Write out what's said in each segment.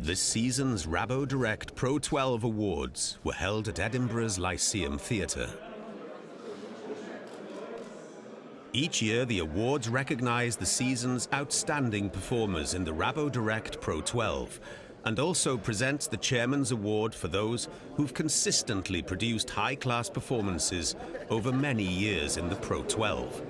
This season's RaboDirect PRO12 Awards were held at Edinburgh's Lyceum Theatre. Each year, the awards recognise the season's outstanding performers in the RaboDirect PRO12 and also presents the Chairman's Award for those who've consistently produced high-class performances over many years in the PRO12.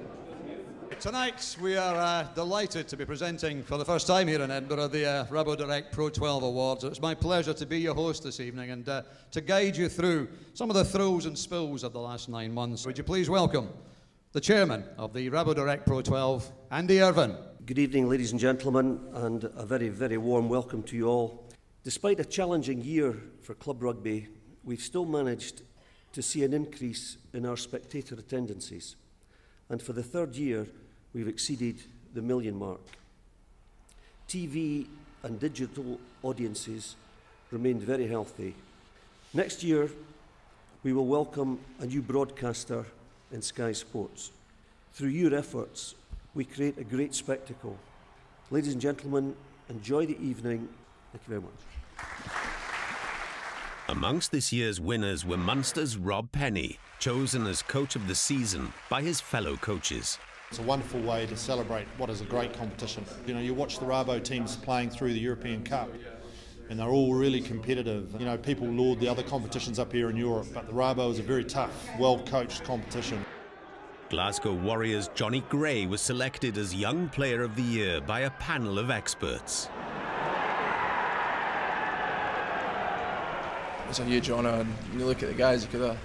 Tonight we are delighted to be presenting for the first time here in Edinburgh the RaboDirect PRO12 Awards. It's my pleasure to be your host this evening and to guide you through some of the thrills and spills of the last 9 months. Would you please welcome the Chairman of the RaboDirect PRO12, Andy Irvine. Good evening, ladies and gentlemen, and a very, very warm welcome to you all. Despite a challenging year for club rugby, we've still managed to see an increase in our spectator attendances, and for the third year, we've exceeded the million mark. TV and digital audiences remained very healthy. Next year, we will welcome a new broadcaster in Sky Sports. Through your efforts, we create a great spectacle. Ladies and gentlemen, enjoy the evening. Thank you very much. Amongst this year's winners were Munster's Rob Penny, chosen as coach of the season by his fellow coaches. It's a wonderful way to celebrate what is a great competition. You know, you watch the Rabo teams playing through the European Cup and they're all really competitive. You know, people laud the other competitions up here in Europe, but the Rabo is a very tough, well-coached competition. Glasgow Warriors' Johnny Gray was selected as Young Player of the Year by a panel of experts. It's a huge honour, and when you look at the guys you could have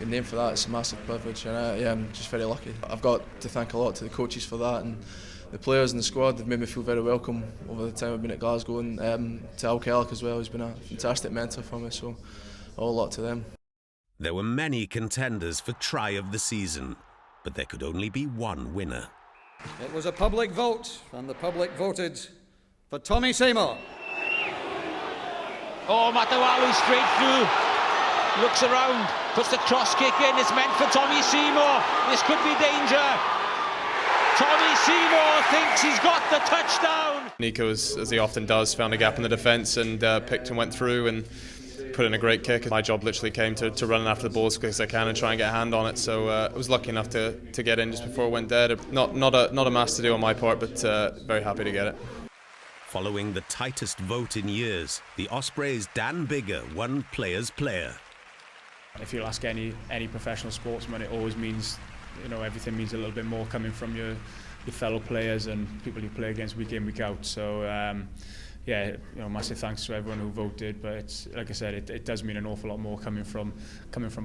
been named for that, it's a massive privilege, and I'm just very lucky. I've got to thank a lot to the coaches for that, and the players and the squad. They've made me feel very welcome over the time I've been at Glasgow, and to Al Kellick as well, who's been a fantastic mentor for me, so a lot to them. There were many contenders for try of the season, but there could only be one winner. It was a public vote, and the public voted for Tommy Seymour. Oh, Matawalu straight through, looks around, puts the cross kick in, it's meant for Tommy Seymour, this could be danger. Tommy Seymour thinks he's got the touchdown. Nico, as he often does, found a gap in the defence and picked and went through and put in a great kick. My job literally came to run after the ball as quick as I can and try and get a hand on it, so I was lucky enough to get in just before it went dead. Not a mass to do on my part, but very happy to get it. Following the tightest vote in years, the Ospreys' Dan Bigger won Players' Player. If you ask any professional sportsman, it always means, you know, everything means a little bit more coming from your fellow players and people you play against week in, week out. So yeah, you know, massive thanks to everyone who voted. But it's, like I said, it does mean an awful lot more coming from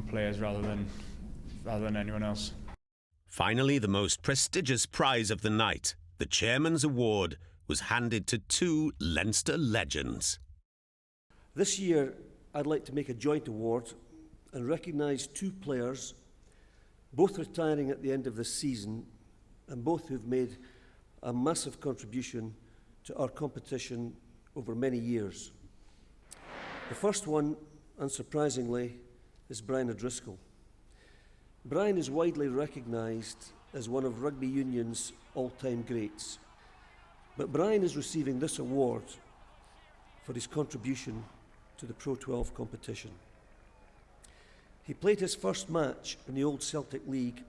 players rather than anyone else. Finally, the most prestigious prize of the night, the Chairman's Award, was handed to two Leinster legends. This year, I'd like to make a joint award and recognise two players, both retiring at the end of this season, and both who've made a massive contribution to our competition over many years. The first one, unsurprisingly, is Brian O'Driscoll. Brian is widely recognised as one of rugby union's all-time greats, but Brian is receiving this award for his contribution to the Pro-12 competition. He played his first match in the old Celtic League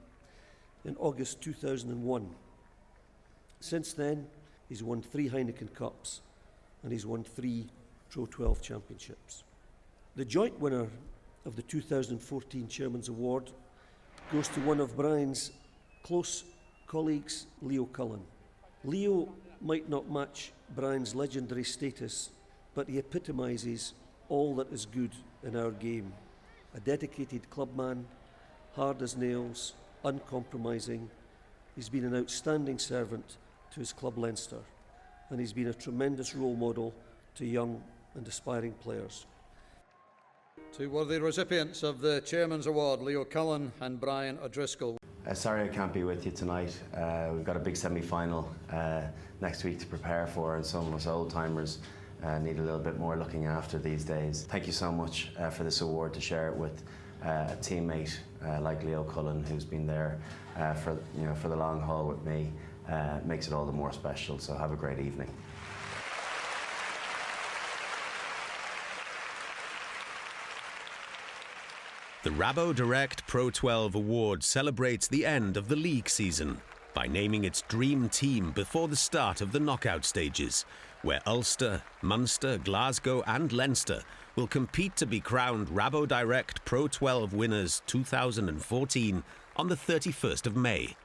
in August 2001. Since then, he's won 3 Heineken Cups and he's won 3 Pro-12 championships. The joint winner of the 2014 Chairman's Award goes to one of Brian's close colleagues, Leo Cullen. Leo might not match Brian's legendary status, but he epitomises all that is good in our game. A dedicated clubman, hard as nails, uncompromising. He's been an outstanding servant to his club Leinster, and he's been a tremendous role model to young and aspiring players. Two worthy recipients of the Chairman's Award, Leo Cullen and Brian O'Driscoll. Sorry I can't be with you tonight. We've got a big semi-final next week to prepare for, and some of us old-timers need a little bit more looking after these days. Thank you so much for this award, to share it with a teammate like Leo Cullen, who's been there for the long haul with me. Makes it all the more special, so have a great evening. The RaboDirect Pro12 award celebrates the end of the league season by naming its dream team before the start of the knockout stages, where Ulster, Munster, Glasgow and Leinster will compete to be crowned RaboDirect Pro12 winners 2014 on the 31st of May.